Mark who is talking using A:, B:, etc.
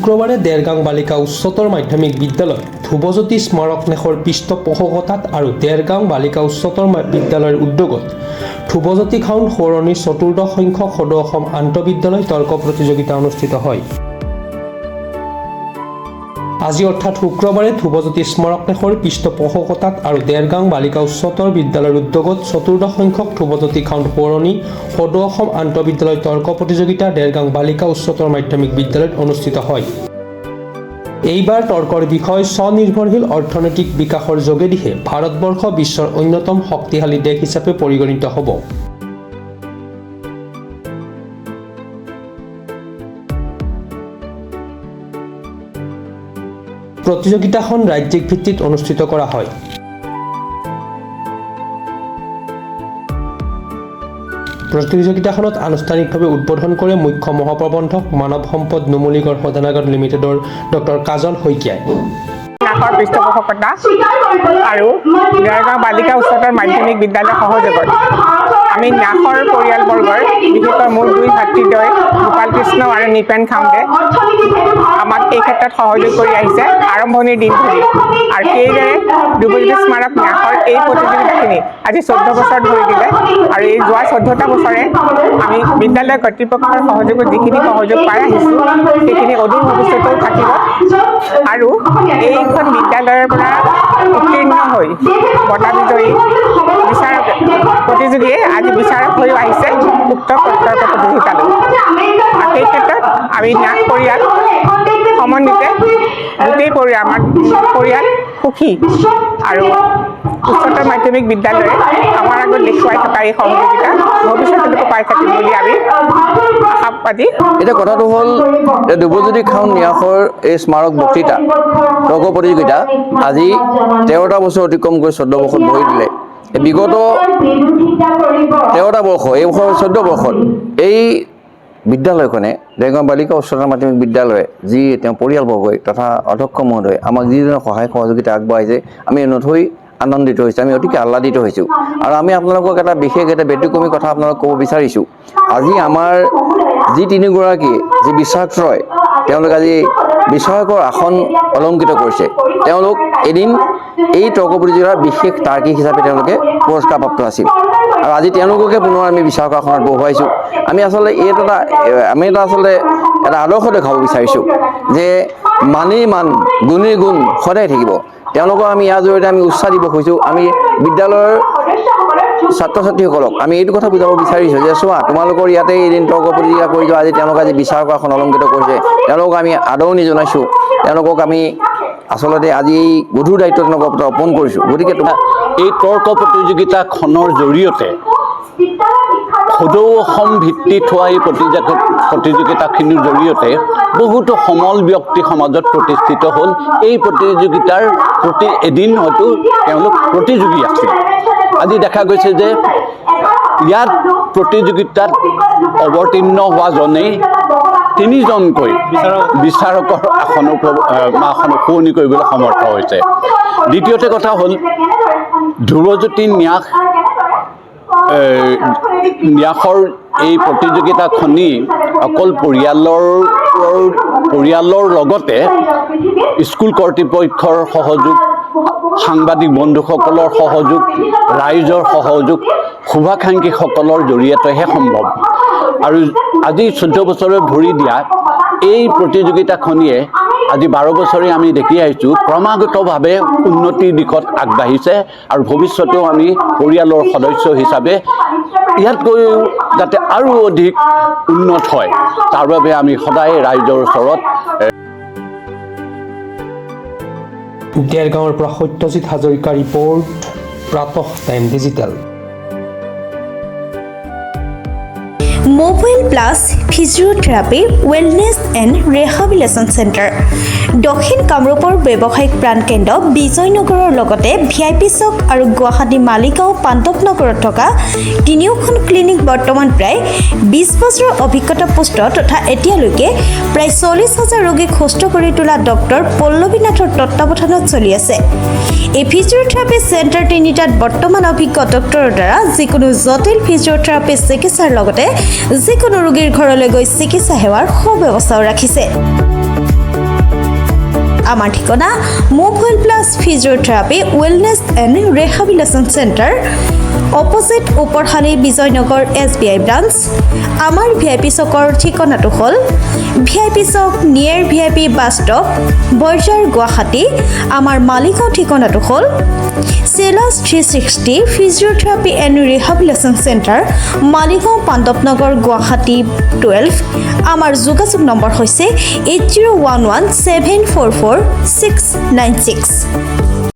A: শুক্ৰবাৰে দেৰগাং বালিকা উচ্চতৰ মাধ্যমিক বিদ্যালয় ধ্ৰুৱজ্যোতি স্মাৰক ন্যাসৰ পৃষ্ঠপোষকতাত আৰু দেৰগাং বালিকা উচ্চতৰ বিদ্যালয়ৰ উদ্যোগত ধ্ৰুৱজ্যোতি খাউণ্ড সোঁৱৰণিৰ চতুৰ্দশ সংখ্যক সদৌ অসম আন্তঃবিদ্যালয় তৰ্ক প্ৰতিযোগিতা অনুষ্ঠিত হয়। আজি অৰ্থাৎ শুক্ৰবাৰে ধ্ৰুৱজ্যোতি স্মাৰক ন্যাসৰ পৃষ্ঠপোষকতাত আৰু দেৰগাং বালিকা উচ্চতৰ বিদ্যালয়ৰ উদ্যোগত চতুৰ্দশ সংখ্যক ধ্ৰুৱজ্যোতি খাউণ্ড সোঁৱৰণি সদৌ অসম আন্তঃবিদ্যালয় তৰ্ক প্ৰতিযোগিতা দেৰগাং বালিকা উচ্চতৰ মাধ্যমিক বিদ্যালয়ত অনুষ্ঠিত হয়। এইবাৰ তৰ্কৰ বিষয় স্বনিৰ্ভৰশীল অৰ্থনৈতিক বিকাশৰ যোগেদিহে ভাৰতবৰ্ষ বিশ্বৰ অন্যতম শক্তিশালী দেশ হিচাপে পৰিগণিত হ'ব। প্ৰতিযোগিতাখন ৰাজ্যিক ভিত্তিত অনুষ্ঠিত কৰা হয়। প্ৰতিযোগিতাখনত আনুষ্ঠানিকভাৱে উদ্বোধন কৰে মুখ্য মহাপ্ৰবন্ধক মানৱ সম্পদ নুমলীগড় শোধনাগাৰ লিমিটেডৰ ডক্টৰ কাজল শইকীয়াই।
B: ন্যাসৰ পৃষ্ঠপোষকতা আৰু দেৰগাঁও বালিকা উচ্চতৰ মাধ্যমিক বিদ্যালয় সহযোগত আমি ন্যাসৰ পৰিয়ালবৰ্গৰ বিশেষকৈ মোৰ দুই ভাতৃদ্বয় গোপাল কৃষ্ণ আৰু নিপেন খাউণ্ডে আমাক এই ক্ষেত্ৰত সহযোগ কৰি আহিছে আৰম্ভণিৰ দিন ধৰি। আৰু সেইদৰে ধ্ৰুৱজ্যোতি স্মাৰক ন্যাসৰ এই প্ৰতিযোগিতাখিনি আজি 14 বছৰ ধৰি দিলে আৰু এই যোৱা 14টা বছৰে আমি বিদ্যালয় কৰ্তৃপক্ষৰ সহযোগত যিখিনি সহযোগ পাই আহিছোঁ সেইখিনি অদূৰ ভৱিষ্যতেও থাকিব। আৰু এইখন বিদ্যালয়ৰ পৰা উত্তীৰ্ণ হৈ বঁটা বিজয়ী বিচাৰক প্ৰতিযোগীয়ে আজি বিচাৰক হৈও আহিছে উক্ত তৰ্ক প্ৰতিযোগিতালৈ। আৰু সেই ক্ষেত্ৰত আমি ন্যাস পৰিয়াল সমন্বিতে গোটেই আমাৰ পৰিয়াল সুখী আৰু উচ্চতৰ মাধ্যমিক বিদ্যালয়ে আমাৰ আগত দেখুৱাই থকা এই সহযোগিতা ভৱিষ্যতলৈকে পাই থাকিম বুলি আমি আশাবাদী।
C: এতিয়া কথাটো হ'ল ধ্ৰুৱজ্যোতি খাউণ্ড ন্যাসৰ এই স্মাৰক বক্তৃতা তৰ্ক প্ৰতিযোগিতা আজি 13টা বছৰ অতিক্ৰম কৰি 14 বৰ্ষত ভৰি দিলে। বিগত 13টা বৰ্ষ এই বছৰ 14 বৰ্ষত এই বিদ্যালয়খনে দেৰগাঁও বালিকা উচ্চতৰ মাধ্যমিক বিদ্যালয়ে যি তেওঁ পৰিয়ালবৰ্গই তথা অধ্যক্ষ মহোদয় আমাক যিধৰণে সহায় সহযোগিতা আগবঢ়াইছে আমি নথৈ আনন্দিত হৈছোঁ, আমি অতিকে আহ্লাদিত হৈছোঁ। আৰু আমি আপোনালোকক এটা বিশেষ এটা ব্যতিক্ৰমী কথা আপোনালোকক ক'ব বিচাৰিছোঁ। আজি আমাৰ যি তিনিগৰাকী যি বিচাৰকত্ৰয় তেওঁলোক আজি বিচাৰকৰ আসন অলংকৃত কৰিছে। তেওঁলোক এদিন এই তৰ্ক প্ৰতিযোগিতাৰ বিশেষ তাৰ্কিক হিচাপে তেওঁলোকে পুৰস্কাৰপ্ৰাপ্ত আছিল আৰু আজি তেওঁলোককে পুনৰ আমি বিচাৰকৰ আসনত বহুৱাইছোঁ। আমি আচলতে আচলতে এটা আদৰ্শ দেখাব বিচাৰিছোঁ যে মানেই মান গুণেই গুণ সদায় থাকিব। তেওঁলোকক আমি ইয়াৰ জৰিয়তে আমি উৎসাহ দিব খুজিছোঁ। আমি বিদ্যালয়ৰ ছাত্ৰ ছাত্ৰীসকলক আমি এইটো কথা বুজাব বিচাৰিছোঁ যে চোৱা তোমালোকৰ ইয়াতে এদিন তৰ্ক প্ৰতিযোগিতা কৰি যোৱা আজি তেওঁলোকে আজি বিচাৰকৰ আসন অলংকৃত কৰিছে, তেওঁলোকক আমি আদৰণি জনাইছোঁ। তেওঁলোকক আমি আচলতে আজি এই গধুৰ দায়িত্ব তেওঁলোকৰ ওপৰত অৰ্পণ কৰিছোঁ। গতিকে
D: এই তৰ্ক প্ৰতিযোগিতাখনৰ জৰিয়তে সদৌ অসম ভিত্তিত হোৱা এই প্ৰতিযোগিতাখিনিৰ জৰিয়তে বহুতো সমল ব্যক্তি সমাজত প্ৰতিষ্ঠিত হ'ল। এই প্ৰতিযোগিতাৰ প্ৰতি এদিন হয়তো তেওঁলোক প্ৰতিযোগী আছিল। আজি দেখা গৈছে যে ইয়াত প্ৰতিযোগিতাত অৱতীৰ্ণ হোৱাজনেই 3জনকৈ বিচাৰকৰ আসনৰ শুৱনি কৰিবলৈ সমৰ্থ হৈছে। দ্বিতীয়তে কথা হ'ল ধ্ৰুৱজ্যোতি ন্যাসৰ এই প্ৰতিযোগিতাখনি অকল পৰিয়ালৰ লগতে স্কুল কৰ্তৃপক্ষৰ সহযোগ, সাংবাদিক বন্ধুসকলৰ সহযোগ, ৰাইজৰ সহযোগ, শুভাকাংক্ষীসকলৰ জৰিয়তেহে সম্ভৱ। আৰু আজি 14 বছৰে ভৰি দিয়া এই প্ৰতিযোগিতাখনিয়ে আজি 12 বছৰে আমি দেখি আহিছোঁ ক্ৰমাগতভাৱে উন্নতিৰ দিশত আগবাঢ়িছে আৰু ভৱিষ্যতেও আমি পৰিয়ালৰ সদস্য হিচাপে ইয়াতকৈও যাতে আৰু অধিক উন্নত হয় তাৰ বাবে আমি সদায় ৰাইজৰ ওচৰত।
A: দেৰগাঁৱৰ পৰা Satyajit Hazarika report, Pratah time digital.
E: Mobile plus physiotherapy wellness and rehabilitation centre দক্ষিণ কামৰূপৰ ব্যৱসায়িক প্ৰাণকেন্দ্ৰ বিজয়নগৰৰ লগতে VIP চক আৰু গুৱাহাটী মালিগাঁও পাণ্ডৱনগৰত থকা তিনিওখন ক্লিনিক বৰ্তমান প্ৰায় 20 বছৰৰ অভিজ্ঞতা পুষ্ট তথা এতিয়ালৈকে প্ৰায় 40,000 ৰোগীক সুস্থ কৰি তোলা ডক্টৰ পল্লৱী নাথৰ তত্ত্বাৱধানত চলি আছে। এই ফিজিঅ'থেৰাপি চেণ্টাৰ তিনিটাত বৰ্তমান অভিজ্ঞ ডক্টৰৰ দ্বাৰা যিকোনো জটিল ফিজিঅ'থেৰাপি চিকিৎসাৰ লগতে যিকোনো ৰোগীৰ ঘৰলৈ গৈ চিকিৎসা সেৱাৰ সুব্যৱস্থাও ৰাখিছে। আমাৰ ঠিকনা move well plus physiotherapy wellness and rehabilitation centre opposite ওপৰশালী বিজয়নগৰ SBI ব্ৰাঞ্চ আমাৰ VIP চকৰ ঠিকনাটো হ'ল VIP চক near VIP bus stop Borjhar Guwahati আমাৰ মালিগাঁও ঠিকনাটো হ'ল চেলাছ 360 physiotherapy and rehabilitation centre Maligaon Pandavnagar Guwahati 12 আমাৰ যোগাযোগ নম্বৰ হৈছে 8011744696